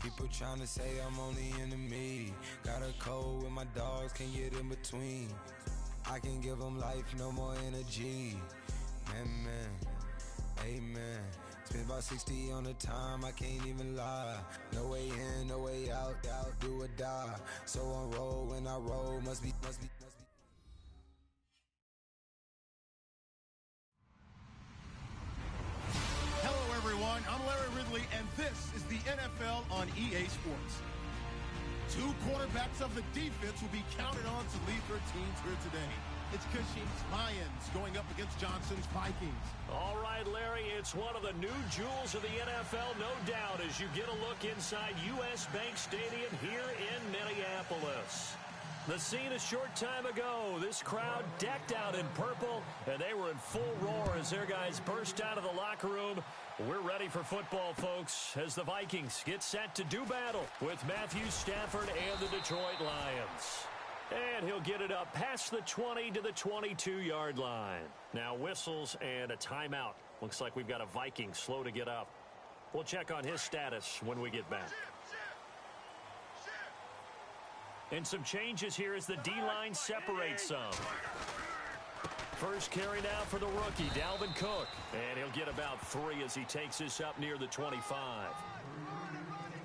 People tryna say I'm only in the me. Got a cold with my dogs, can't get in between. I can give them life, no more energy. Man, amen. Spent about 60 on the time, I can't even lie. No way in, no way out, do or die. So on roll when I roll, must be. Hello, everyone. I'm Larry Ridley, and this is the NFL on EA Sports. Two quarterbacks of the defense will be counted on to lead their teams here today. It's Cushing's Lions going up against Johnson's Vikings. All right, Larry, it's one of the new jewels of the NFL, no doubt, as you get a look inside U.S. Bank Stadium here in Minneapolis. The scene a short time ago, this crowd decked out in purple, and they were in full roar as their guys burst out of the locker room. We're ready for football, folks, as the Vikings get set to do battle with Matthew Stafford and the Detroit Lions. And he'll get it up past the 20 to the 22-yard line. Now whistles and a timeout. Looks like we've got a Viking slow to get up. We'll check on his status when we get back. And some changes here as the D-line separates some. First carry now for the rookie, Dalvin Cook. And he'll get about 3 as he takes this up near the 25.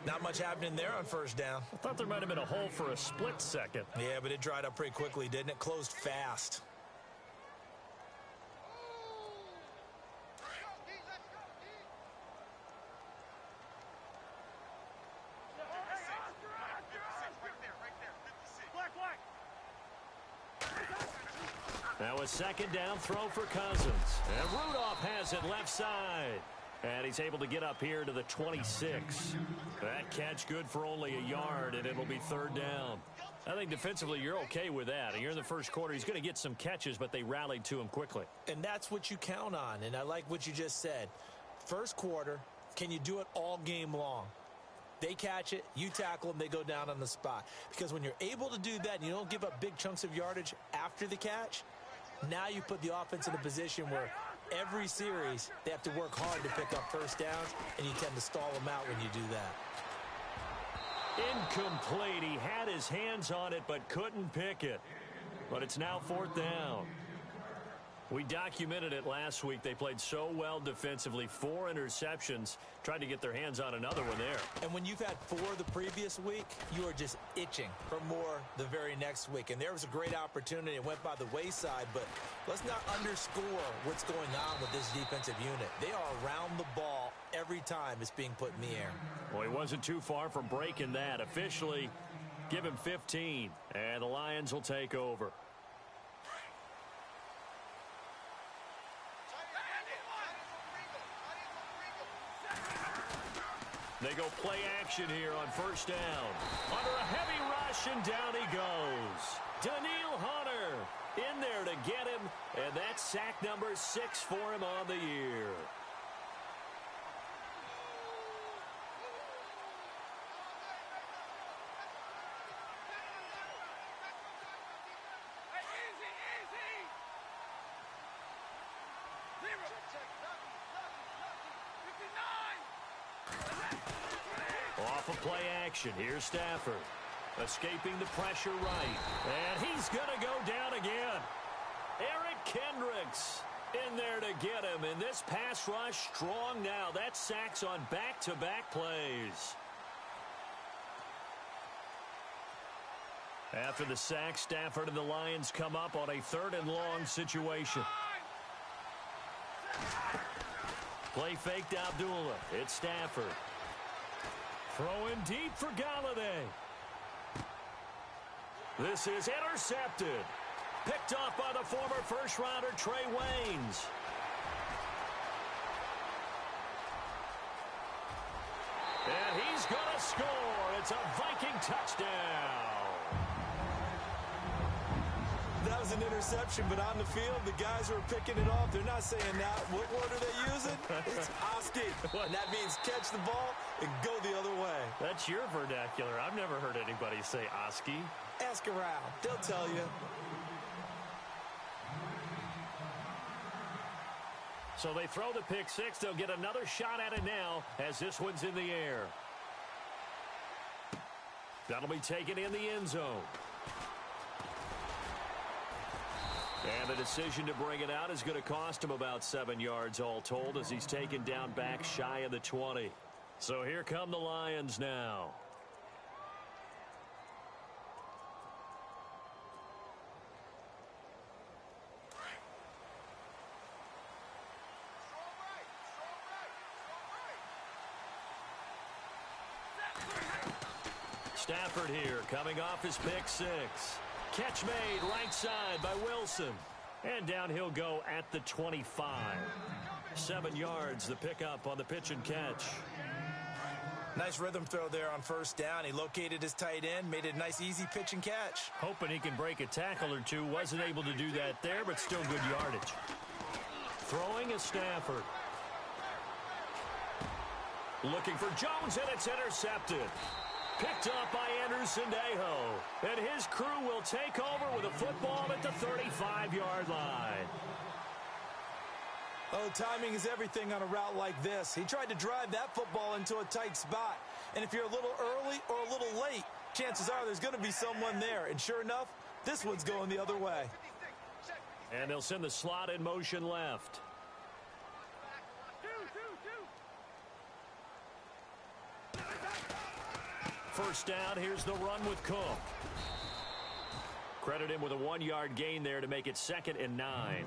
Not much happening there on first down. I thought there might have been a hole for a split second. Yeah, but it dried up pretty quickly, didn't it? Closed fast. Now a second down throw for Cousins. And Rudolph has it left side. And he's able to get up here to the 26. That catch good for only a yard, and it'll be third down. I think defensively you're okay with that. And you're in the first quarter. He's going to get some catches, but they rallied to him quickly. And that's what you count on, and I like what you just said. First quarter, can you do it all game long? They catch it, you tackle them, they go down on the spot. Because when you're able to do that and you don't give up big chunks of yardage after the catch, now you put the offense in a position where every series they have to work hard to pick up first downs, and you tend to stall them out when you do that. Incomplete. He had his hands on it but couldn't pick it. But it's now fourth down. We documented it last week. They played so well defensively. 4 interceptions. Tried to get their hands on another one there. And when you've had 4 the previous week, you are just itching for more the very next week. And there was a great opportunity. It went by the wayside, but let's not underscore what's going on with this defensive unit. They are around the ball every time it's being put in the air. Well, he wasn't too far from breaking that. Officially, give him 15, and the Lions will take over. They go play action here on first down. Under a heavy rush, and down he goes. Danielle Hunter in there to get him, and that's sack number 6 for him on the year. Off of play action, here's Stafford. Escaping the pressure right. And he's going to go down again. Eric Kendricks in there to get him. And this pass rush strong now. That's sacks on back-to-back plays. After the sack, Stafford and the Lions come up on a 3rd and long situation. Play fake to Abdullah. It's Stafford. Throwing deep for Galladay. This is intercepted. Picked off by the former first-rounder Trey Waynes. And he's going to score. It's a Viking touchdown. That was an interception, but on the field, the guys who are picking it off, they're not saying that. What word are they using? It's Oski. And that means catch the ball and go the other way. That's your vernacular. I've never heard anybody say Oski. Ask around. They'll tell you. So they throw the pick 6. They'll get another shot at it now as this one's in the air. That'll be taken in the end zone. And the decision to bring it out is going to cost him about 7 yards all told as he's taken down back shy of the 20. So here come the Lions now. Stafford here coming off his pick six. Catch made right side by Wilson. And down he'll go at the 25. 7 yards the pickup on the pitch and catch. Nice rhythm throw there on first down. He located his tight end, made it a nice easy pitch and catch. Hoping he can break a tackle or two. Wasn't able to do that there, but still good yardage. Throwing is Stafford. Looking for Jones, and it's intercepted. Picked up by Andrew Sendejo. And his crew will take over with a football at the 35-yard line. Oh, timing is everything on a route like this. He tried to drive that football into a tight spot. And if you're a little early or a little late, chances are there's going to be someone there. And sure enough, this one's going the other way. And they'll send the slot in motion left. First down, here's the run with Cook. Credit him with a 1-yard gain there to make it 2nd and 9.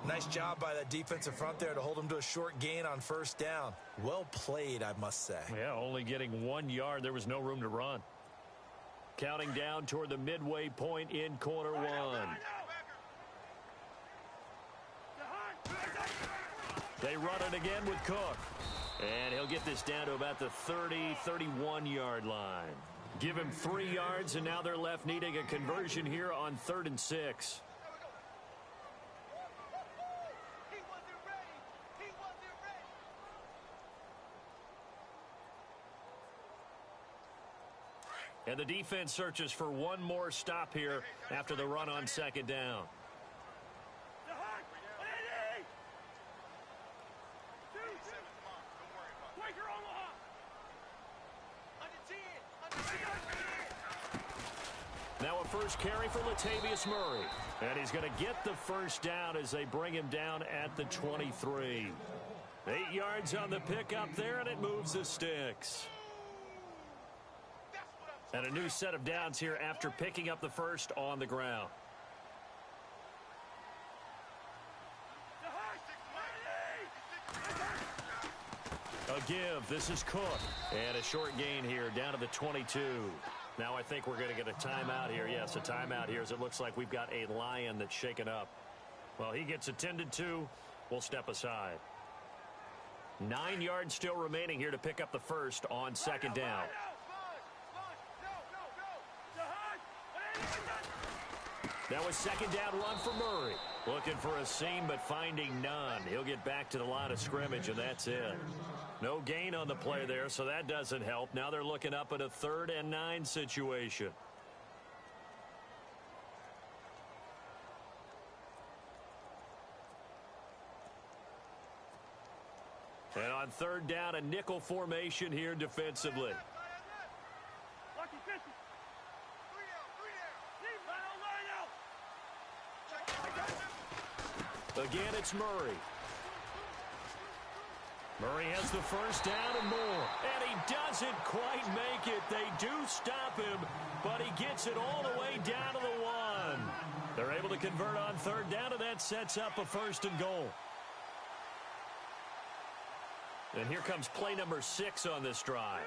Nice job by that defensive front there to hold him to a short gain on first down. Well played, I must say. Yeah, only getting 1 yard. There was no room to run. Counting down toward the midway point in quarter one. They run it again with Cook. And he'll get this down to about the 30, 31-yard line. Give him 3 yards, and now they're left needing a conversion here on 3rd and 6. And the defense searches for one more stop here after the run on 2nd down. Now a first carry for Latavius Murray. And he's going to get the first down as they bring him down at the 23. 8 yards on the pickup there, and it moves the sticks. And a new set of downs here after picking up the first on the ground. A give. This is Cook. And a short gain here down to the 22. Now I think we're going to get a timeout here. Yes, a timeout here as it looks like we've got a Lion that's shaken up. Well, he gets attended to. We'll step aside. 9 yards still remaining here to pick up the first on 2nd down. Now a 2nd down run for Murray. Looking for a seam, but finding none. He'll get back to the line of scrimmage, and that's it. No gain on the play there, so that doesn't help. Now they're looking up at a 3rd and 9 situation. And on 3rd down, a nickel formation here defensively. Again, it's Murray. Murray has the first down and more. And he doesn't quite make it. They do stop him, but he gets it all the way down to the 1. They're able to convert on 3rd down, and that sets up a 1st and goal. And here comes play number 6 on this drive.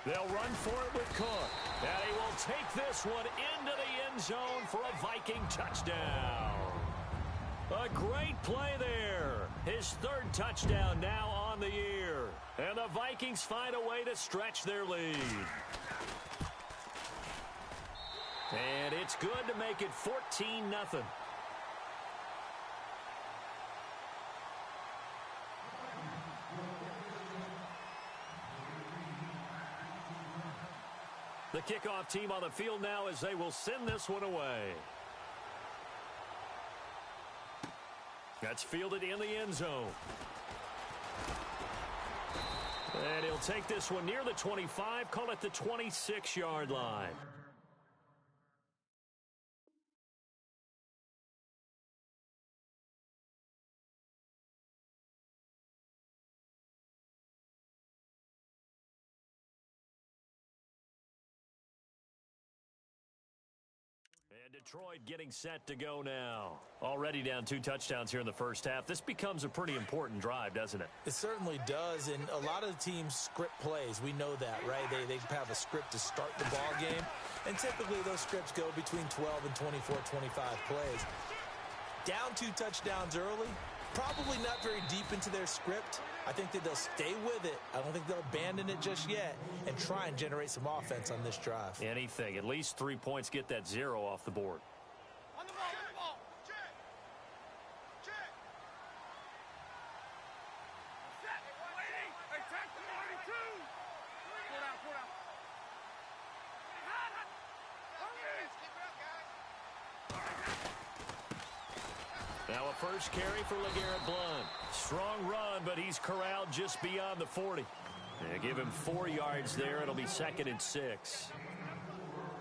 They'll run for it with Cook. And he will take this one into the end zone for a Viking touchdown. A great play there. His 3rd touchdown now on the year. And the Vikings find a way to stretch their lead. And it's good to make it 14-0. The kickoff team on the field now as they will send this one away. That's fielded in the end zone. And he'll take this one near the 25, call it the 26-yard line. And Detroit getting set to go now. Already down 2 touchdowns here in the first half. This becomes a pretty important drive, doesn't it? It certainly does, and a lot of the teams script plays. We know that, right? They have a script to start the ball game, and typically those scripts go between 12 and 24, 25 plays. Down 2 touchdowns early, probably not very deep into their script. I think that they'll stay with it. I don't think they'll abandon it just yet and try and generate some offense on this drive. Anything. At least 3 points, get that 0 off the board. On the ball, Check. Set. Waiting. Attack the 42. Pull down. Now a first carry for LeGarrette Blount. Strong run, but he's corralled just beyond the 40. They give him 4 yards there. It'll be 2nd and 6.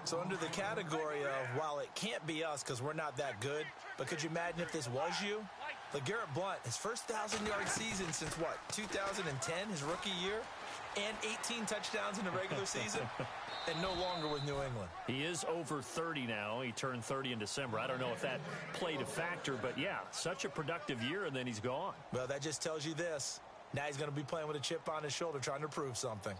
So under the category of, while it can't be us because we're not that good, but could you imagine if this was you? LeGarrette Blount, his first 1,000-yard season since, 2010, his rookie year, and 18 touchdowns in the regular season, and no longer with New England. He is over 30 now. He turned 30 in December. I don't know if that played a factor, but yeah, such a productive year, and then he's gone. Well, that just tells you this. Now he's going to be playing with a chip on his shoulder trying to prove something.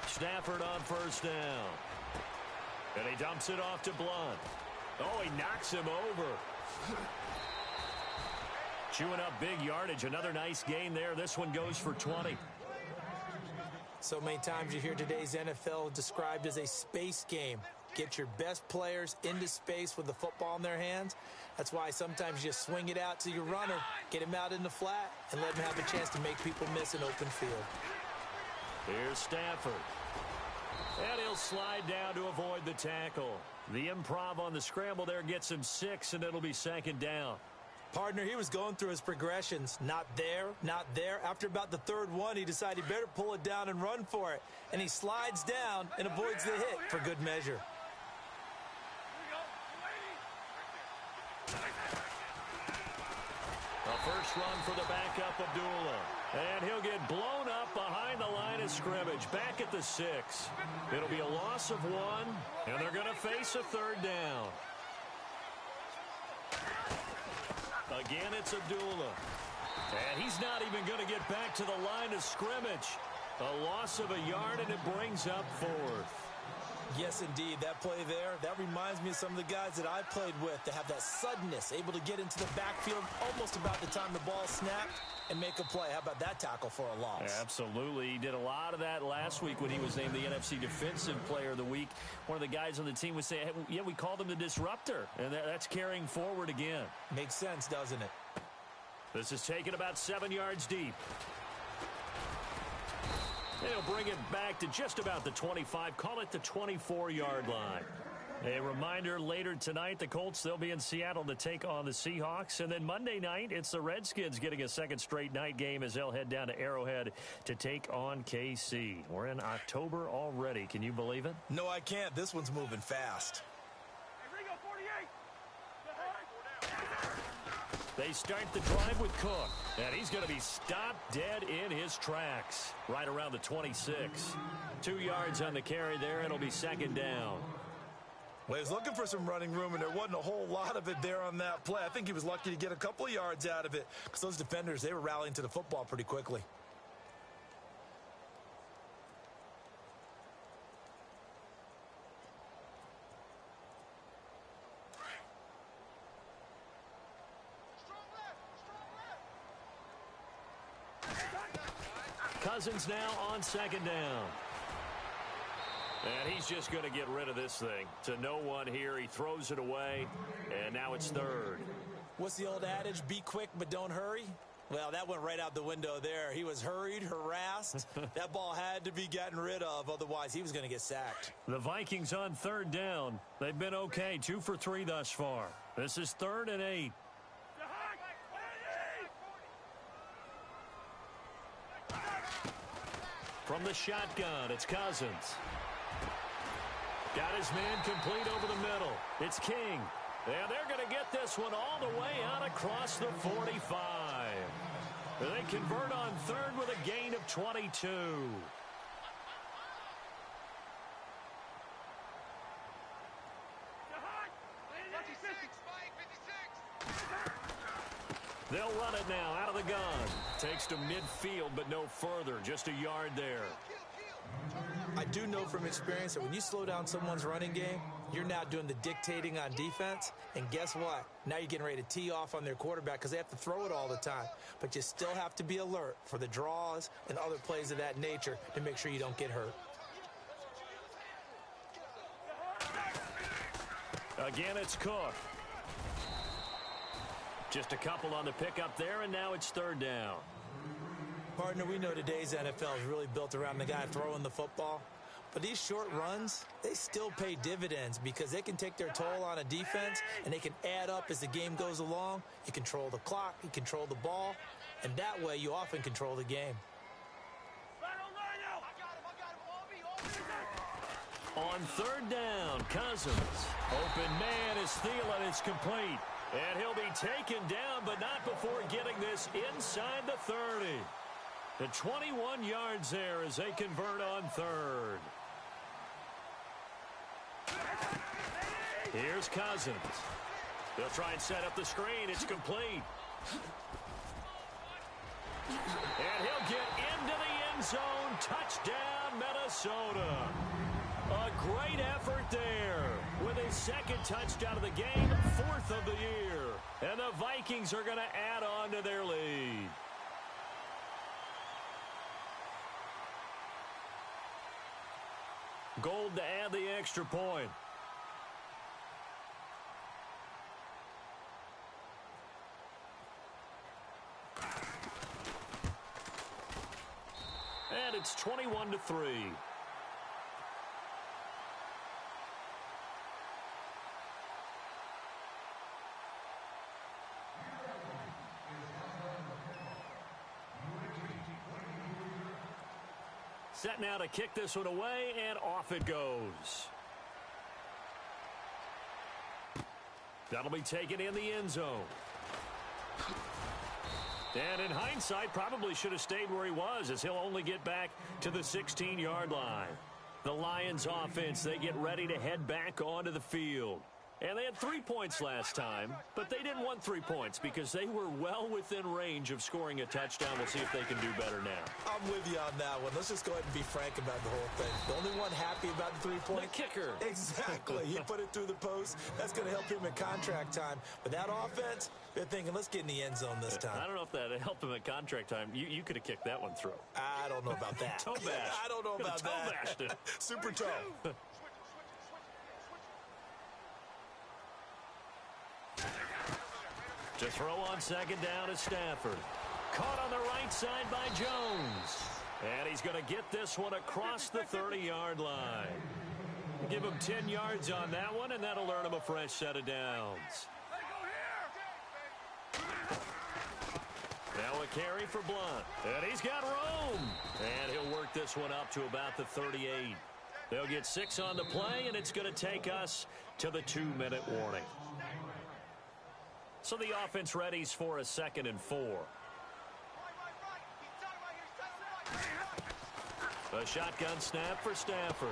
Stafford on first down. And he dumps it off to Blount. Oh, he knocks him over. Chewing up big yardage. Another nice gain there. This one goes for 20. So many times you hear today's NFL described as a space game. Get your best players into space with the football in their hands. That's why sometimes you swing it out to your runner, get him out in the flat, and let him have a chance to make people miss an open field. Here's Stafford. And he'll slide down to avoid the tackle. The improv on the scramble there gets him 6, and it'll be 2nd down. Partner, he was going through his progressions. Not there, not there. After about the 3rd one, he decided he better pull it down and run for it. And he slides down and avoids the hit for good measure. A first run for the backup, Abdullah. And he'll get blown up behind the line of scrimmage. Back at the 6. It'll be a loss of 1, and they're going to face a 3rd down. Again, it's Abdullah. And he's not even going to get back to the line of scrimmage. A loss of a yard, and it brings up 4th. Yes, indeed. That play there, that reminds me of some of the guys that I played with that have that suddenness, able to get into the backfield almost about the time the ball snapped and make a play. How about that tackle for a loss? Yeah, absolutely. He did a lot of that last week when he was named the NFC Defensive Player of the Week. One of the guys on the team would say, hey, yeah, we called him the disruptor, and that's carrying forward again. Makes sense, doesn't it? This is taken about 7 yards deep. They'll bring it back to just about the 25. Call it the 24-yard line. A reminder, later tonight, the Colts, they'll be in Seattle to take on the Seahawks. And then Monday night, it's the Redskins getting a 2nd straight night game as they'll head down to Arrowhead to take on KC. We're in October already. Can you believe it? No, I can't. This one's moving fast. They start the drive with Cook, and he's going to be stopped dead in his tracks right around the 26. 2 yards on the carry there. It'll be 2nd down. Well, he was looking for some running room, and there wasn't a whole lot of it there on that play. I think he was lucky to get a couple of yards out of it because those defenders, they were rallying to the football pretty quickly. Cousins now on 2nd down. And he's just going to get rid of this thing. To no one here. He throws it away, and now it's third. What's the old adage? Be quick, but don't hurry. Well, that went right out the window there. He was hurried, harassed. That ball had to be gotten rid of. Otherwise, he was going to get sacked. The Vikings on third down. They've been okay. 2 for 3 thus far. This is 3rd and 8. From the shotgun, it's Cousins. Got his man complete over the middle. It's King. And they're going to get this one all the way out across the 45. They convert on third with a gain of 22. They'll run it now out of the gun. Takes to midfield, but no further. Just a yard there. I do know from experience that when you slow down someone's running game, you're now doing the dictating on defense. And guess what? Now you're getting ready to tee off on their quarterback because they have to throw it all the time. But you still have to be alert for the draws and other plays of that nature to make sure you don't get hurt. Again, it's Cook. Just a couple on the pickup there, and now it's third down. Partner, we know today's NFL is really built around the guy throwing the football. But these short runs, they still pay dividends because they can take their toll on a defense and they can add up as the game goes along. You control the clock, you control the ball, and that way you often control the game. On third down, Cousins. Open man is Thielen. It's complete. And he'll be taken down, but not before getting this inside the 30. The 21 yards there as they convert on third. Here's Cousins. They'll try and set up the screen. It's complete. And he'll get into the end zone. Touchdown, Minnesota. A great effort there with his second touchdown of the game, 4th of the year. And the Vikings are going to add on to their lead. Gold to add the extra point. And it's 21-3. Set now to kick this one away, and off it goes. That'll be taken in the end zone. And in hindsight, probably should have stayed where he was, as he'll only get back to the 16-yard line. The Lions offense, they get ready to head back onto the field. And they had 3 points last time, but they didn't want 3 points because they were well within range of scoring a touchdown. We'll see if they can do better now. I'm with you on that one. Let's just go ahead and be frank about the whole thing. The only one happy about the 3-point. The kicker. Exactly. He put it through the post. That's going to help him in contract time. But that offense, they're thinking, let's get in the end zone this time. I don't know if that helped him at contract time. You could have kicked that one through. I don't know about that. Toe bash. I don't know about toe that. Bashed it. Super toe. To throw on second down is Stafford. Caught on the right side by Jones. And he's going to get this one across the 30-yard line. Give him 10 yards on that one, and that'll earn him a fresh set of downs. Now a carry for Blunt. And he's got room. And he'll work this one up to about the 38. They'll get 6 on the play, and it's going to take us to the 2-minute warning. So the offense readies for a 2nd and 4. A shotgun snap for Stafford.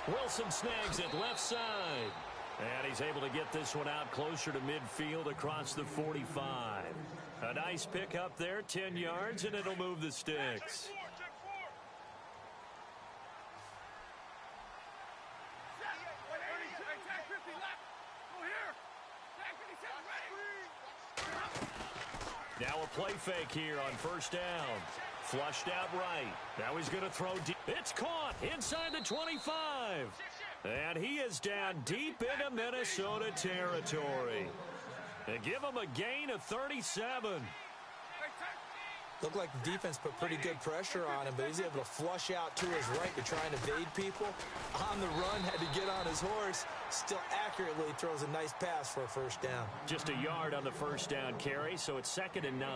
Wilson snags it left side. And he's able to get this one out closer to midfield across the 45. A nice pickup there, 10 yards, and it'll move the sticks. Now a play fake here on first down. Flushed out right. Now he's going to throw deep. It's caught inside the 25. And he is down deep into Minnesota territory. They give him a gain of 37. Looked like the defense put pretty good pressure on him, but he's able to flush out to his right to try and evade people. On the run, had to get on his horse. Still accurately throws a nice pass for a first down. Just a yard on the first down carry, so it's 2nd and 9.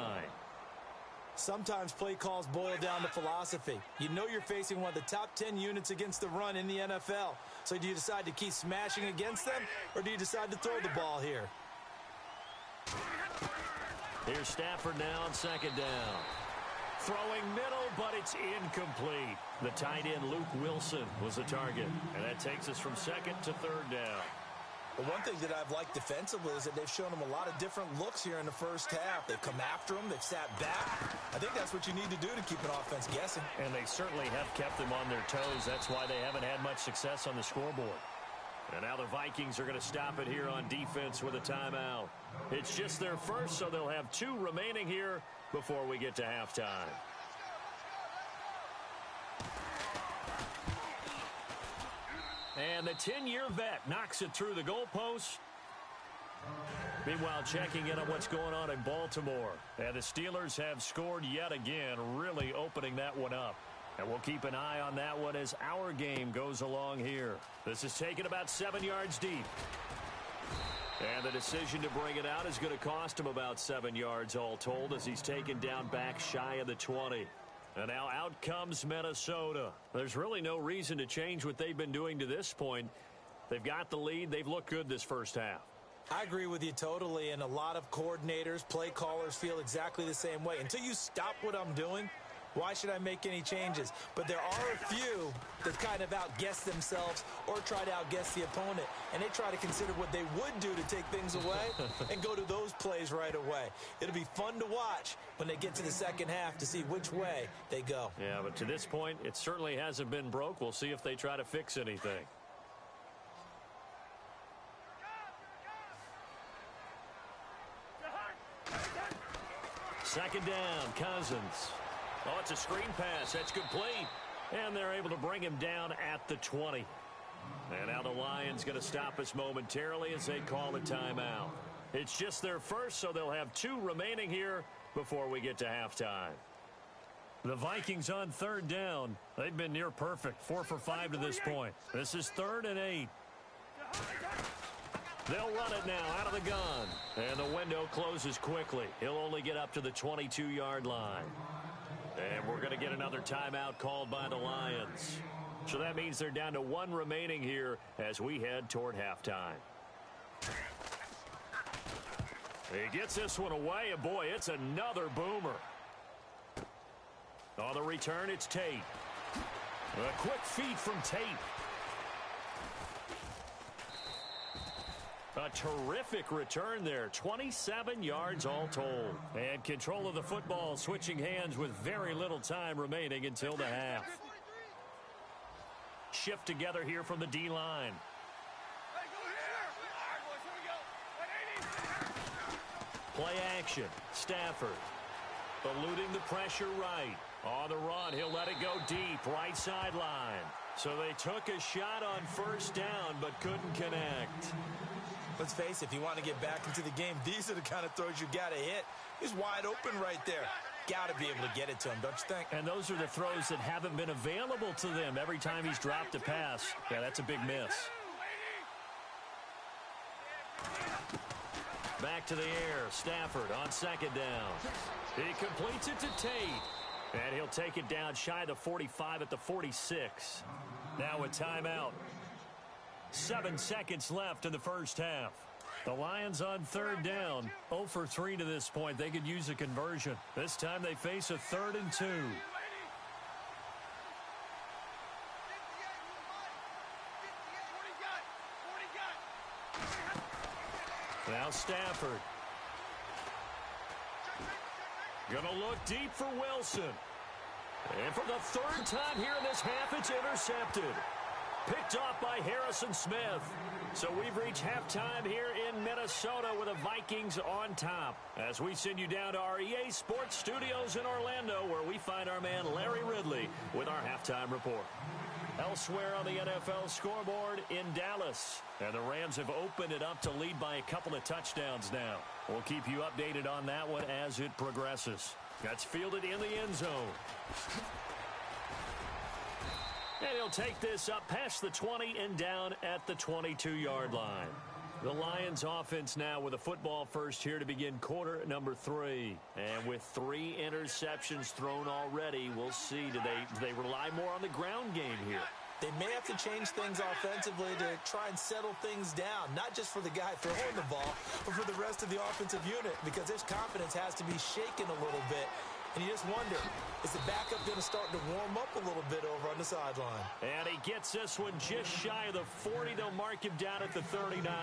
Sometimes play calls boil down to philosophy. You know you're facing one of the top 10 units against the run in the NFL. So do you decide to keep smashing against them, or do you decide to throw the ball here? Here's Stafford now on 2nd down. Throwing middle, but it's incomplete. The tight end, Luke Wilson, was the target. And that takes us from 2nd to 3rd down. Well, one thing that I've liked defensively is that they've shown him a lot of different looks here in the first half. They've come after him. They've sat back. I think that's what you need to do to keep an offense guessing. And they certainly have kept them on their toes. That's why they haven't had much success on the scoreboard. And now the Vikings are going to stop it here on defense with a timeout. It's just their first, so they'll have 2 remaining here before we get to halftime. And the 10-year vet knocks it through the goalpost. Meanwhile, checking in on what's going on in Baltimore. And the Steelers have scored yet again, really opening that one up. And we'll keep an eye on that one as our game goes along here. This is taken about 7 yards deep. And the decision to bring it out is going to cost him about 7 yards all told as he's taken down back shy of the 20. And now out comes Minnesota. There's really no reason to change what they've been doing to this point. They've got the lead. They've looked good this first half. I agree with you totally, and a lot of coordinators, play callers feel exactly the same way. Until you stop what I'm doing, why should I make any changes? But there are a few that kind of outguess themselves or try to outguess the opponent, and they try to consider what they would do to take things away and go to those plays right away. It'll be fun to watch when they get to the second half to see which way they go. Yeah, but to this point, it certainly hasn't been broke. We'll see if they try to fix anything. Second down, Cousins. Oh, it's a screen pass. That's complete. And they're able to bring him down at the 20. And now the Lions going to stop us momentarily as they call a timeout. It's just their first, so they'll have 2 remaining here before we get to halftime. The Vikings on 3rd down. They've been near perfect, 4 for 5 to this point. This is 3rd and 8. They'll run it now out of the gun. And the window closes quickly. He'll only get up to the 22-yard line. And we're going to get another timeout called by the Lions. So that means they're down to 1 remaining here as we head toward halftime. He gets this one away, and boy, it's another boomer. On the return, it's Tate. A quick feed from Tate. A terrific return there. 27 yards all told. And control of the football switching hands with very little time remaining until the half. Shift together here from the D-line. Play action. Stafford. Eluding the pressure right. On the run, he'll let it go deep. Right sideline. So they took a shot on first down but couldn't connect. Let's face it, if you want to get back into the game, these are the kind of throws you got to hit. He's wide open right there. Got to be able to get it to him, don't you think? And those are the throws that haven't been available to them every time he's dropped a pass. Yeah, that's a big miss. Back to the air. Stafford on 2nd down. He completes it to Tate. And he'll take it down shy of the 45 at the 46. Now a timeout. 7 seconds left in the first half. The Lions on 3rd down. 0 for 3 to this point. They could use a conversion. This time they face a 3rd and 2. Now Stafford. Gonna look deep for Wilson. And for the 3rd time here in this half, it's intercepted. Picked off by Harrison Smith. So we've reached halftime here in Minnesota with the Vikings on top. As we send you down to our EA Sports Studios in Orlando, where we find our man Larry Ridley with our halftime report. Elsewhere on the NFL scoreboard in Dallas. And the Rams have opened it up to lead by a couple of touchdowns now. We'll keep you updated on that one as it progresses. That's fielded in the end zone. And he'll take this up past the 20 and down at the 22-yard line. The Lions offense now with a football first here to begin quarter number 3. And with 3 interceptions thrown already, we'll see. Do they rely more on the ground game here? They may have to change things offensively to try and settle things down, not just for the guy throwing the ball, but for the rest of the offensive unit, because his confidence has to be shaken a little bit. And you just wonder, is the backup going to start to warm up a little bit over on the sideline? And he gets this one just shy of the 40. They'll mark him down at the 39.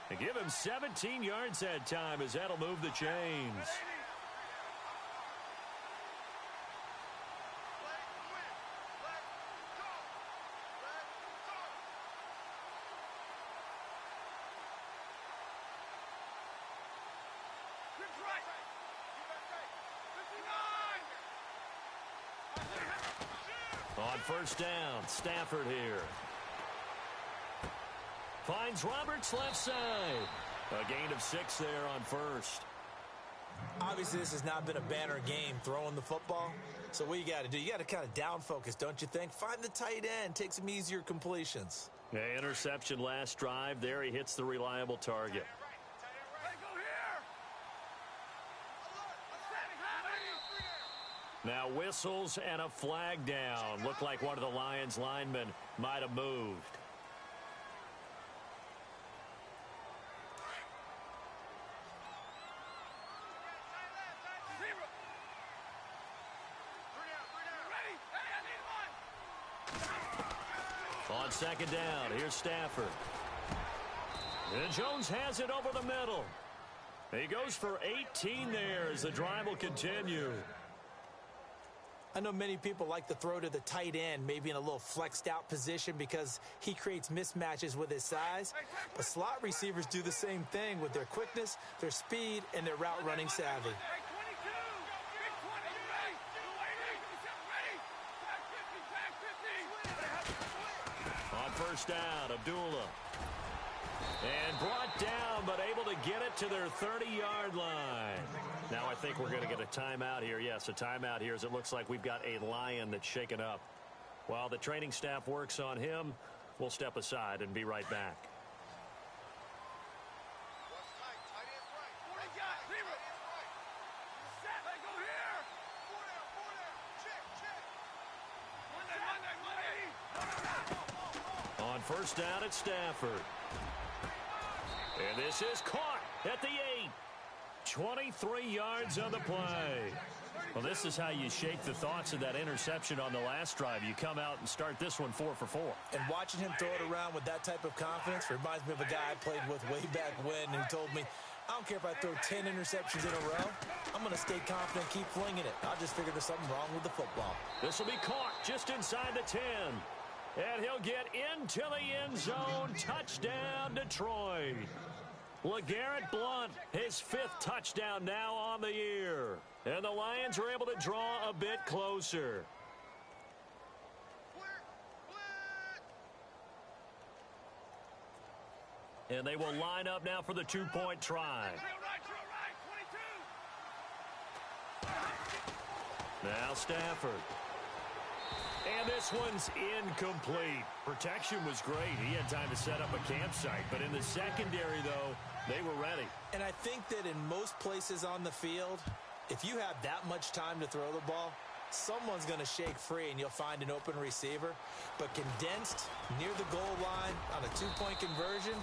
And give him 17 yards that time, as that'll move the chains. On first down, Stafford here. Finds Roberts left side. A gain of 6 there on first. Obviously, this has not been a banner game throwing the football. So what you got to do, you got to kind of down focus, don't you think? Find the tight end, take some easier completions. Yeah, interception last drive. There he hits the reliable target. Now whistles and a flag down. Looked like one of the Lions linemen might have moved. On second down, here's Stafford. And Jones has it over the middle. He goes for 18 there as the drive will continue. I know many people like to throw to the tight end, maybe in a little flexed out position because he creates mismatches with his size. But slot receivers do the same thing with their quickness, their speed, and their route running savvy. On first down, Abdullah. And brought down, but able to get it to their 30-yard line. Now I think we're going to get a timeout here. Yes, a timeout here as it looks like we've got a Lion that's shaken up. While the training staff works on him, we'll step aside and be right back. On first down at Stafford. And this is caught at the 8. 23 yards on the play. Well, this is how you shake the thoughts of that interception on the last drive. You come out and start this one 4 for 4. And watching him throw it around with that type of confidence reminds me of a guy I played with way back when who told me, I don't care if I throw 10 interceptions in a row. I'm going to stay confident, keep flinging it. I just figured there's something wrong with the football. This will be caught just inside the 10. And he'll get into the end zone. Touchdown, Detroit. LeGarrette Blount, his 5th touchdown now on the year. And the Lions are able to draw a bit closer. And they will line up now for the 2-point try. Now Stafford. And this one's incomplete. Protection was great. He had time to set up a campsite. But in the secondary, though, they were ready. And I think that in most places on the field, if you have that much time to throw the ball, someone's going to shake free and you'll find an open receiver. But condensed near the goal line on a 2-point conversion,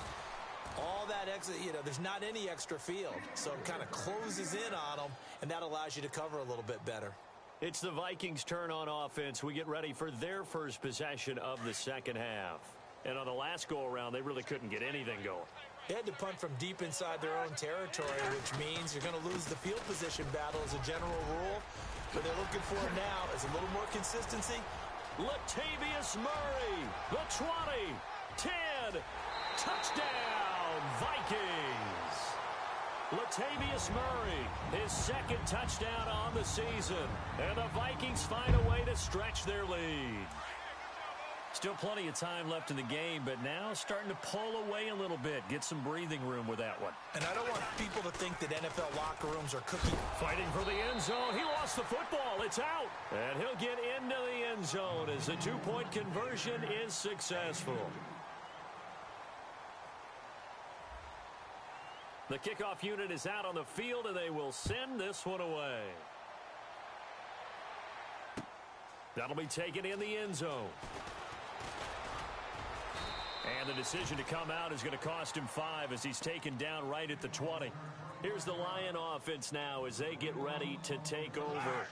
all that extra, there's not any extra field. So it kind of closes in on them, and that allows you to cover a little bit better. It's the Vikings' turn on offense. We get ready for their first possession of the second half. And on the last go-around, they really couldn't get anything going. They had to punt from deep inside their own territory, which means you're going to lose the field position battle as a general rule. What they're looking for now is a little more consistency Latavius Murray, the 20, 10, touchdown, Vikings. Latavius Murray, his second touchdown on the season, and the Vikings find a way to stretch their lead. Still plenty of time left in the game, but now starting to pull away a little bit, get some breathing room with that one. And I don't want people to think that NFL locker rooms are cookie. Fighting for the end zone. He lost the football. It's out. And he'll get into the end zone as the two-point conversion is successful. The kickoff unit is out on the field, and they will send this one away. That'll be taken in the end zone. And the decision to come out is going to cost him 5 as he's taken down right at the 20. Here's the Lion offense now as they get ready to take over.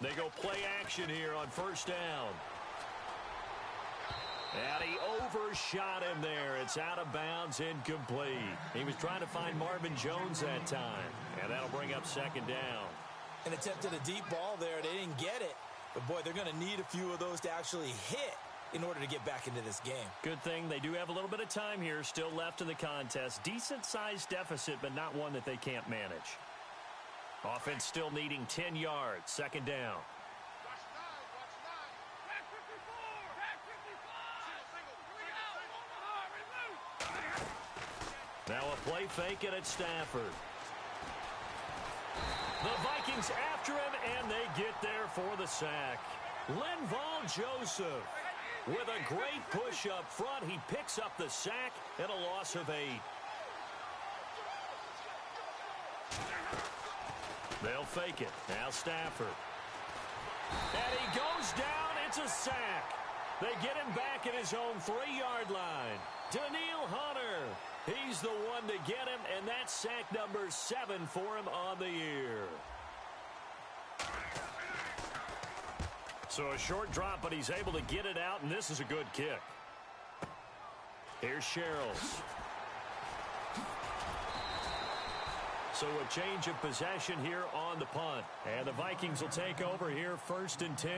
They go play action here on first down. And he overshot him there. It's out of bounds, incomplete. He was trying to find Marvin Jones that time. And that'll bring up second down. And attempted a deep ball there. They didn't get it. But, boy, they're going to need a few of those to actually hit in order to get back into this game. Good thing they do have a little bit of time here still left in the contest. Decent-sized deficit, but not one that they can't manage. Offense still needing 10 yards. Second down. Now a play fake and it's Stafford. The Vikings after him, and they get there for the sack. Linval Joseph with a great push up front. He picks up the sack and a loss of 8. They'll fake it. Now Stafford. And he goes down. It's a sack. They get him back at his own 3-yard line. Danielle Hunter. He's the one to get him, and that's sack number 7 for him on the year. So a short drop, but he's able to get it out, and this is a good kick. Here's Sherrills. So a change of possession here on the punt. And the Vikings will take over here 1st and 10.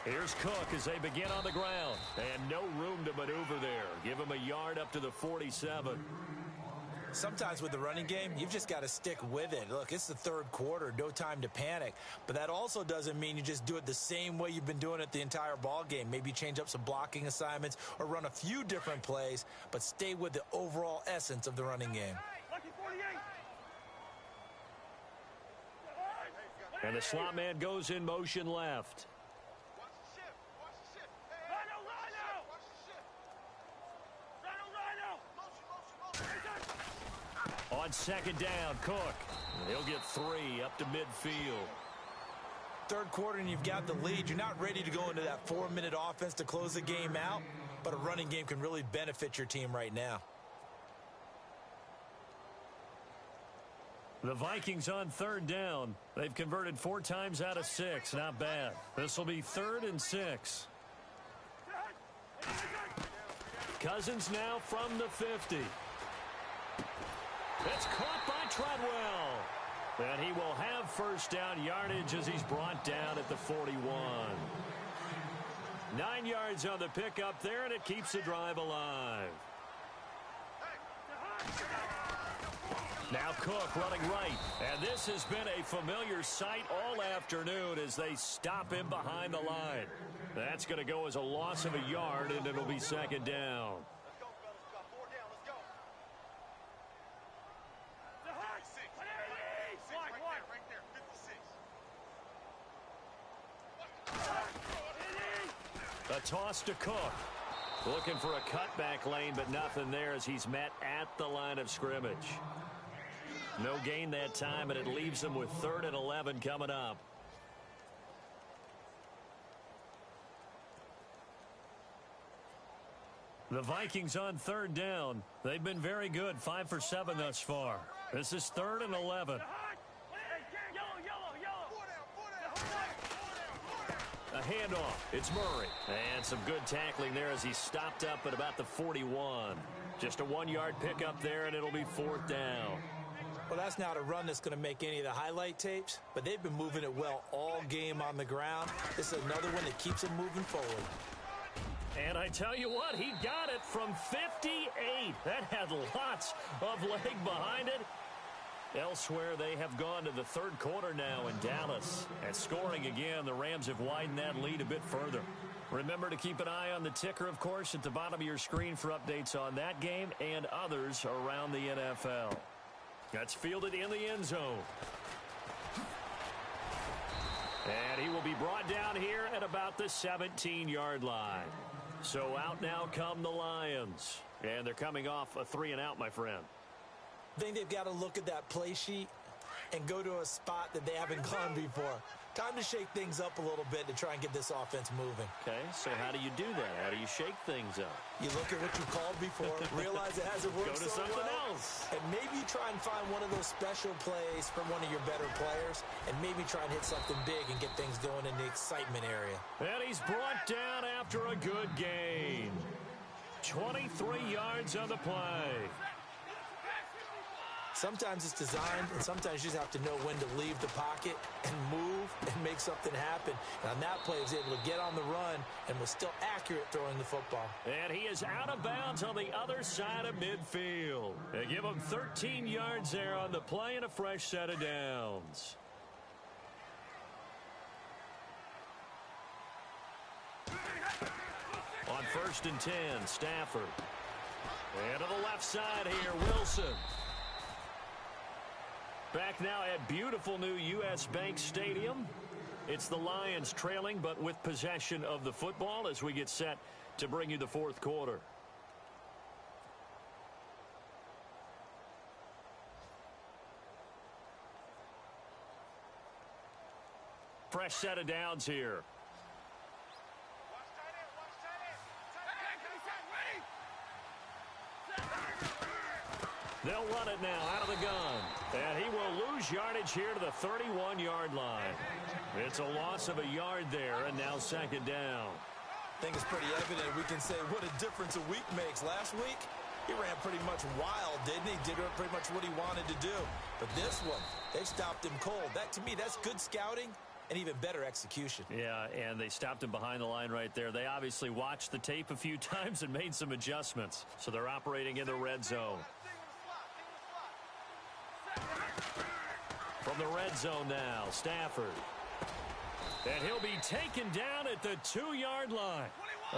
Here's Cook as they begin on the ground. And no room to maneuver there. Give him a yard up to the 47. Sometimes with the running game, you've just got to stick with it. Look, it's the third quarter, no time to panic. But that also doesn't mean you just do it the same way you've been doing it the entire ball game. Maybe change up some blocking assignments or run a few different plays, but stay with the overall essence of the running game. And the slot man goes in motion left. On second down, Cook. He'll get 3 up to midfield. Third quarter and you've got the lead. You're not ready to go into that 4-minute offense to close the game out, but a running game can really benefit your team right now. The Vikings on third down. They've converted 4 times out of 6. Not bad. This will be 3rd and 6. Cousins now from the 50. It's caught by Treadwell. And he will have first down yardage as he's brought down at the 41. 9 yards on the pickup there, and it keeps the drive alive. Now Cook running right. And this has been a familiar sight all afternoon as they stop him behind the line. That's going to go as a loss of a yard, and it'll be second down. A toss to Cook. Looking for a cutback lane, but nothing there as he's met at the line of scrimmage. No gain that time, and it leaves him with 3rd and 11 coming up. The Vikings on third down. They've been very good, 5 for 7 thus far. This is 3rd and 11. A handoff. It's Murray. And some good tackling there as he stopped up at about the 41. Just a 1-yard pickup there, and it'll be 4th down. Well, that's not a run that's going to make any of the highlight tapes, but they've been moving it well all game on the ground. This is another one that keeps them moving forward. And I tell you what, he got it from 58. That had lots of leg behind it. Elsewhere, they have gone to the third quarter now in Dallas. And scoring again, the Rams have widened that lead a bit further. Remember to keep an eye on the ticker, of course, at the bottom of your screen for updates on that game and others around the NFL. That's fielded in the end zone. And he will be brought down here at about the 17-yard line. So out now come the Lions. And they're coming off a 3-and-out, my friend. I think they've got to look at that play sheet and go to a spot that they haven't gone before. Time to shake things up a little bit to try and get this offense moving. Okay, so how do you do that? How do you shake things up? You look at what you called before, realize it hasn't worked Go to so something well, else. and maybe you try and find one of those special plays from one of your better players, and maybe try and hit something big and get things going in the excitement area. And he's brought down after a good gain. 23 yards on the play. Sometimes it's designed, and sometimes you just have to know when to leave the pocket and move and make something happen. And on that play, he was able to get on the run and was still accurate throwing the football. And he is out of bounds on the other side of midfield. They give him 13 yards there on the play and a fresh set of downs. On 1st and 10, Stafford. And to the left side here, Wilson. Back now at beautiful new U.S. Bank Stadium. It's the Lions trailing, but with possession of the football as we get set to bring you the fourth quarter. Fresh set of downs here. They'll run it now out of the gun. And he will lose yardage here to the 31-yard line. It's a loss of a yard there, and now 2nd down. I think it's pretty evident. We can say what a difference a week makes. Last week, he ran pretty much wild, didn't he? Did pretty much what he wanted to do. But this one, they stopped him cold. That, to me, that's good scouting and even better execution. Yeah, and they stopped him behind the line right there. They obviously watched the tape a few times and made some adjustments. So they're operating in the red zone. From the red zone now, Stafford. And he'll be taken down at the 2-yard line.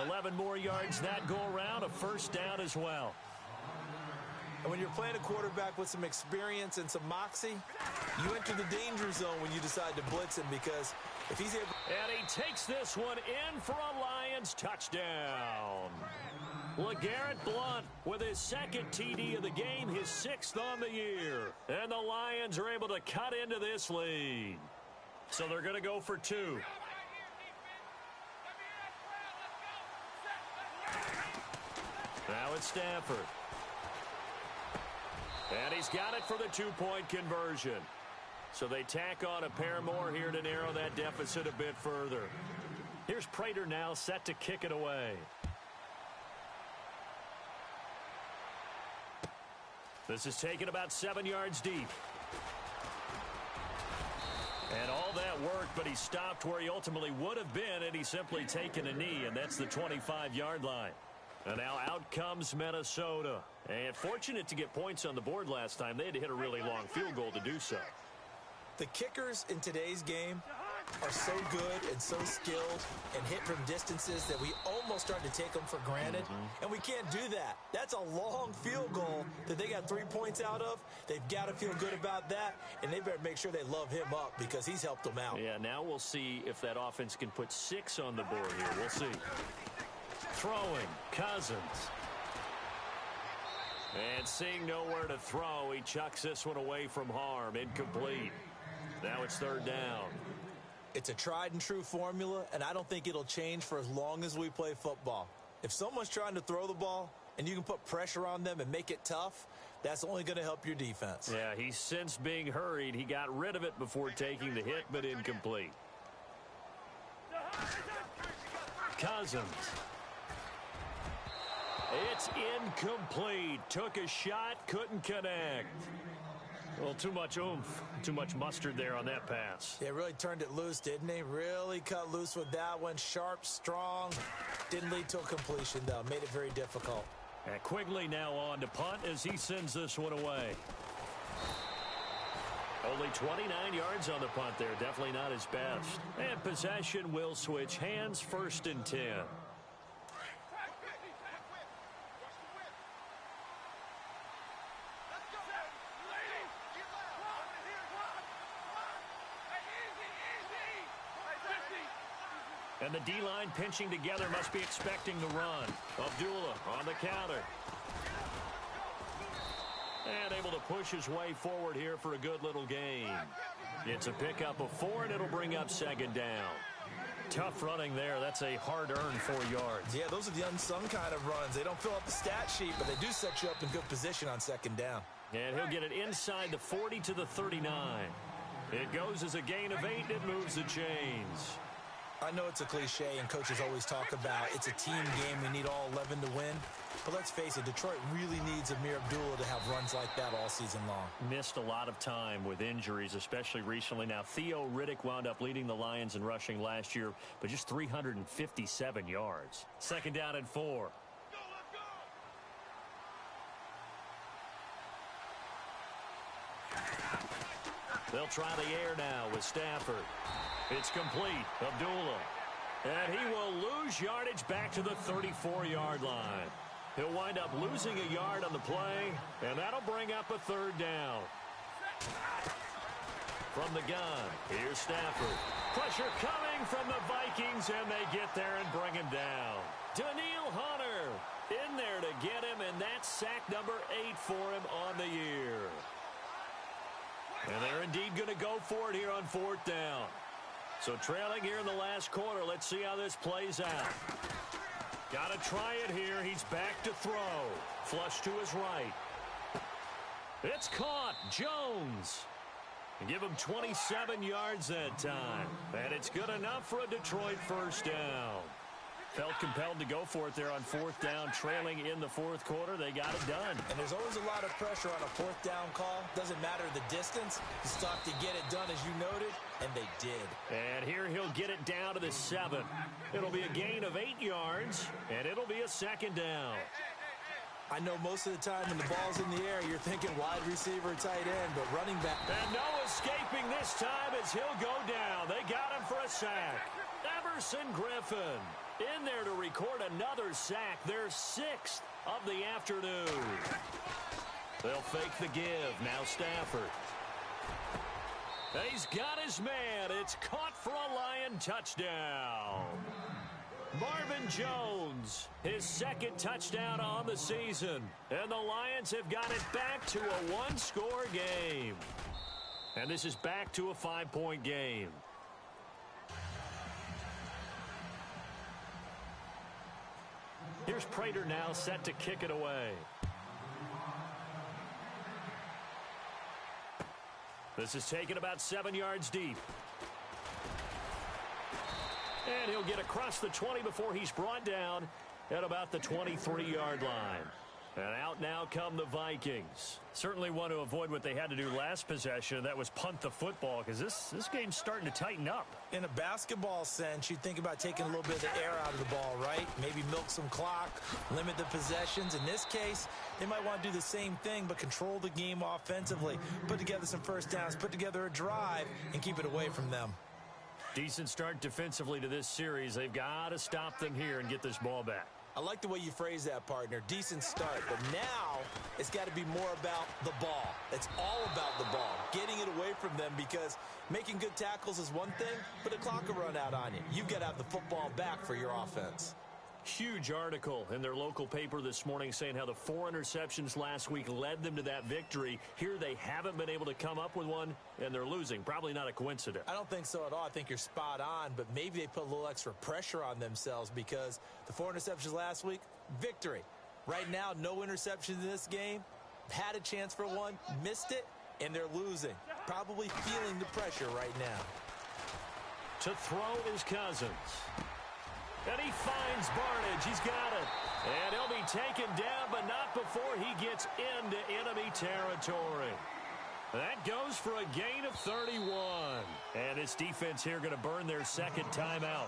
11 more yards that go around, a 1st down as well. And when you're playing a quarterback with some experience and some moxie, you enter the danger zone when you decide to blitz him, because if he's able... And he takes this one in for a Lions touchdown. LeGarrette Blount with his 2nd TD of the game, his 6th on the year. And the Lions are able to cut into this lead. So they're going to go for 2. Now it's Stafford. And he's got it for the 2-point conversion. So they tack on a pair more here to narrow that deficit a bit further. Here's Prater now set to kick it away. This is taken about 7 yards deep. And all that work, but he stopped where he ultimately would have been, and he's simply taken a knee, and that's the 25-yard line. And now out comes Minnesota. And fortunate to get points on the board last time. They had to hit a really long field goal to do so. The kickers in today's game are so good and so skilled and hit from distances that we almost start to take them for granted. And we can't do that. That's a long field goal that they got 3 points out of. They've got to feel good about that, and they better make sure they love him up because he's helped them out. Yeah, now we'll see if that offense can put 6 on the board here. We'll see. Throwing, Cousins. And seeing nowhere to throw, he chucks this one away from harm. Incomplete. Now it's 3rd down. It's a tried and true formula, and I don't think it'll change for as long as we play football. If someone's trying to throw the ball and you can put pressure on them and make it tough, that's only going to help your defense. Yeah, he sensed being hurried. He got rid of it before taking the hit, but incomplete. Cousins. It's incomplete. Took a shot, couldn't connect. Well, too much oomph, too much mustard there on that pass. Yeah, really turned it loose, didn't he? Really cut loose with that one. Sharp, strong. Didn't lead to a completion, though. Made it very difficult. And Quigley now on to punt as he sends this one away. Only 29 yards on the punt there. Definitely not his best. And possession will switch hands, 1st and 10. And the D-line pinching together, must be expecting the run. Abdullah on the counter. And able to push his way forward here for a good little gain. It's a pickup of 4, and it'll bring up 2nd down. Tough running there. That's a hard-earned 4 yards. Yeah, those are the unsung kind of runs. They don't fill up the stat sheet, but they do set you up in good position on 2nd down. And he'll get it inside the 40 to the 39. It goes as a gain of 8, and it moves the chains. I know it's a cliche, and coaches always talk about it's a team game. We need all 11 to win. But let's face it, Detroit really needs Amir Abdullah to have runs like that all season long. Missed a lot of time with injuries, especially recently. Now, Theo Riddick wound up leading the Lions in rushing last year, but just 357 yards. 2nd down and 4. They'll try the air now with Stafford. It's complete. Abdullah. And he will lose yardage back to the 34-yard line. He'll wind up losing a yard on the play, and that'll bring up a 3rd down. From the gun, here's Stafford. Pressure coming from the Vikings, and they get there and bring him down. Danielle Hunter in there to get him, and that's sack number 8 for him on the year. And they're indeed going to go for it here on 4th down. So trailing here in the last quarter. Let's see how this plays out. Got to try it here. He's back to throw. Flush to his right. It's caught. Jones. And give him 27 yards that time. And it's good enough for a Detroit 1st down. Felt compelled to go for it there on 4th down, trailing in the 4th quarter. They got it done. And there's always a lot of pressure on a 4th down call. Doesn't matter the distance. You stop to get it done, as you noted, and they did. And here he'll get it down to the 7. It'll be a gain of 8 yards, and it'll be a 2nd down. I know most of the time when the ball's in the air, you're thinking wide receiver, tight end, but running back. And no escaping this time as he'll go down. They got him for a sack. Everson Griffin in there to record another sack, their 6th of the afternoon. They'll fake the give. Now Stafford. He's got his man. It's caught for a Lion touchdown. Marvin Jones, his 2nd touchdown on the season. And the Lions have got it back to a 1-score game. And this is back to a 5-point game. Here's Prater now set to kick it away. This is taken about 7 yards deep. And he'll get across the 20 before he's brought down at about the 23-yard line. And out now come the Vikings. Certainly want to avoid what they had to do last possession. That was punt the football, because this game's starting to tighten up. In a basketball sense, you think about taking a little bit of the air out of the ball, right? Maybe milk some clock, limit the possessions. In this case, they might want to do the same thing, but control the game offensively. Put together some 1st downs, put together a drive, and keep it away from them. Decent start defensively to this series. They've got to stop them here and get this ball back. I like the way you phrase that, partner. Decent start. But now it's got to be more about the ball. It's all about the ball, getting it away from them, because making good tackles is one thing, but the clock will run out on you. You've got to have the football back for your offense. Huge article in their local paper this morning saying how the 4 interceptions last week led them to that victory. Here they haven't been able to come up with one, and they're losing. Probably not a coincidence. I don't think so at all. I think you're spot on, but maybe they put a little extra pressure on themselves because the 4 interceptions last week, victory. Right now, no interceptions in this game. Had a chance for one, missed it, and they're losing. Probably feeling the pressure right now. To throw is Cousins. And he finds Barnidge. He's got it. And he'll be taken down, but not before he gets into enemy territory. That goes for a gain of 31. And this defense here going to burn their second timeout.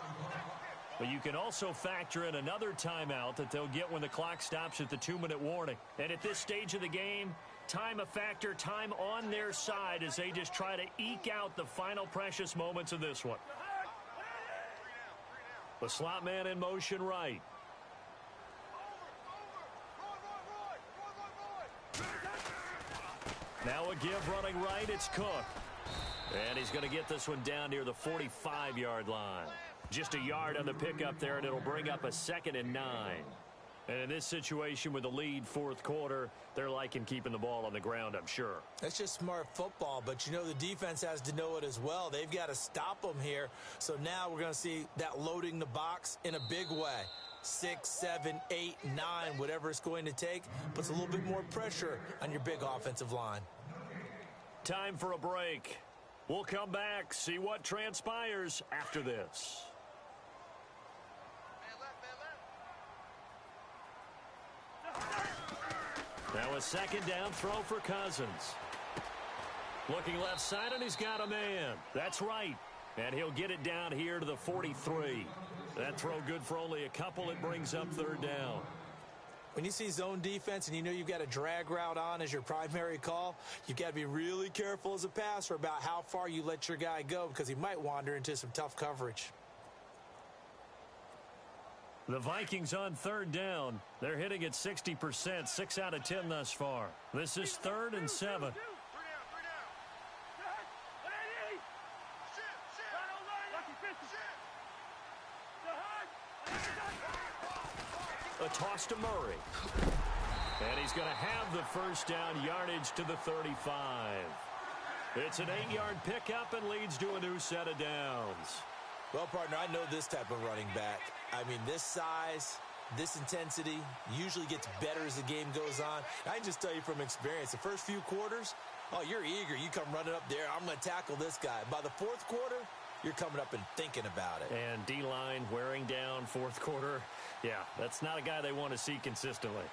But you can also factor in another timeout that they'll get when the clock stops at the 2-minute warning. And at this stage of the game, time a factor, time on their side as they just try to eke out the final precious moments of this one. The slot man in motion right. Now a give running right, it's Cook. And he's going to get this one down near the 45-yard line. Just a yard on the pickup there, and it'll bring up a 2nd and 9. And in this situation with the lead fourth quarter, they're liking keeping the ball on the ground, I'm sure. That's just smart football, but you know the defense has to know it as well. They've got to stop them here. So now we're going to see that loading the box in a big way. 6, 7, 8, 9, whatever it's going to take, puts a little bit more pressure on your big offensive line. Time for a break. We'll come back, see what transpires after this. Now a 2nd down throw for Cousins. Looking left side, and he's got a man. That's right. And he'll get it down here to the 43. That throw good for only a couple. It brings up 3rd down. When you see zone defense and you know you've got a drag route on as your primary call, you've got to be really careful as a passer about how far you let your guy go because he might wander into some tough coverage. The Vikings on 3rd down. They're hitting at 60%, 6 out of 10 thus far. This is 3rd and 7. A toss to Murray. And he's going to have the first down, yardage to the 35. It's an 8-yard pickup and leads to a new set of downs. Well, partner, I know this type of running back. I mean, this size, this intensity usually gets better as the game goes on. I can just tell you from experience, the first few quarters, oh, you're eager. You come running up there, I'm going to tackle this guy. By the 4th quarter, you're coming up and thinking about it. And D-line wearing down 4th quarter. Yeah, that's not a guy they want to see consistently.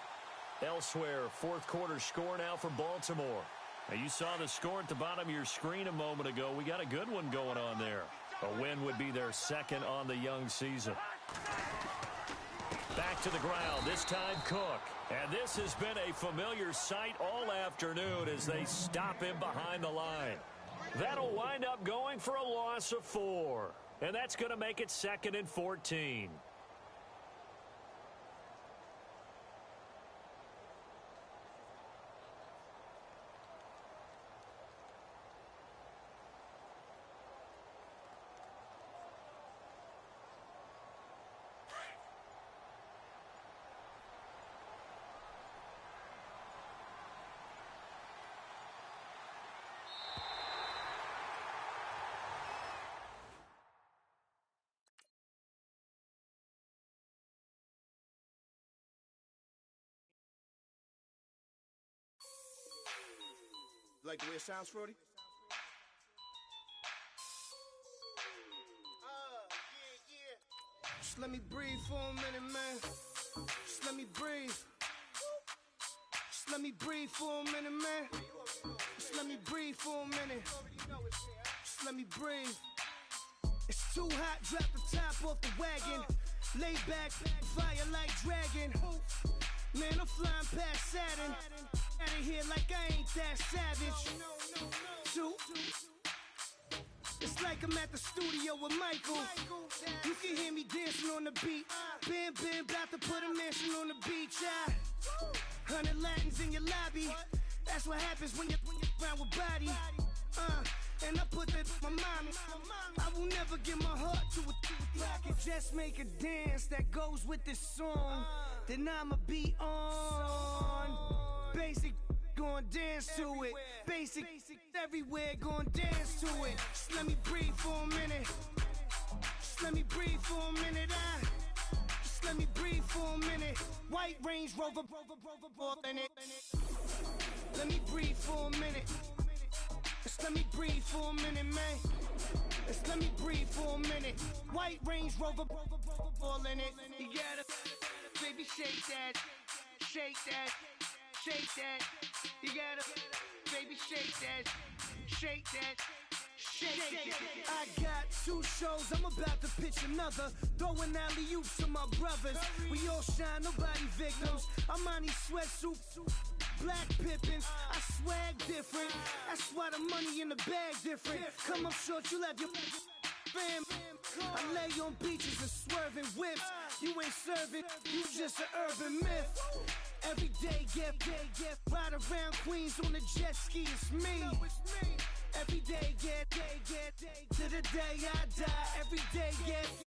Elsewhere, 4th quarter score now for Baltimore. Now, you saw the score at the bottom of your screen a moment ago. We got a good one going on there. A win would be their 2nd on the young season. Back to the ground, this time Cook. And this has been a familiar sight all afternoon as they stop him behind the line. That'll wind up going for a loss of 4. And that's going to make it 2nd and 14. Like the way it sounds, Frody? Yeah. Just let me breathe for a minute, man. Just let me breathe. Just let me breathe for a minute, man. Just let me breathe for a minute. Just let me breathe. It's too hot, drop the top off the wagon. Lay back, fire like dragon. Man, I'm flying past Saturn. Out of here like I ain't that savage. Two. It's like I'm at the studio with Michael. You can hear me dancing on the beat. Bam, about to put a mansion on the beach. 100 Latins in your lobby. That's what happens when you're around with body. And I put that in my mind. I will never give my heart to a if I could just make a dance that goes with this song, then I'ma be on. Basic, gon' dance to it. Basic, everywhere, gon' dance to it. Just let me breathe for a minute. Just let me breathe for a minute. Just let me breathe for a minute. White Range Rover, in it. Let me breathe for a minute. Just let me breathe for a minute, man. Just let me breathe for a minute. White Range Rover, all in it. You gotta, baby, shake that, shake that, shake that. You gotta, baby, shake that, shake that. Shake. I got 2 shows, I'm about to pitch another. Throwing alley-oops to my brothers. We all shine, nobody victims. I'm on these sweatsuit, black Pippins. I swag different. That's why the money in the bag different. Come up short, you'll have your fam. I lay on beaches and swerving whips. You ain't serving, you just an urban myth. Every day, get ride around Queens on a jet ski. It's me. Every day, get to the day I die. Every day, get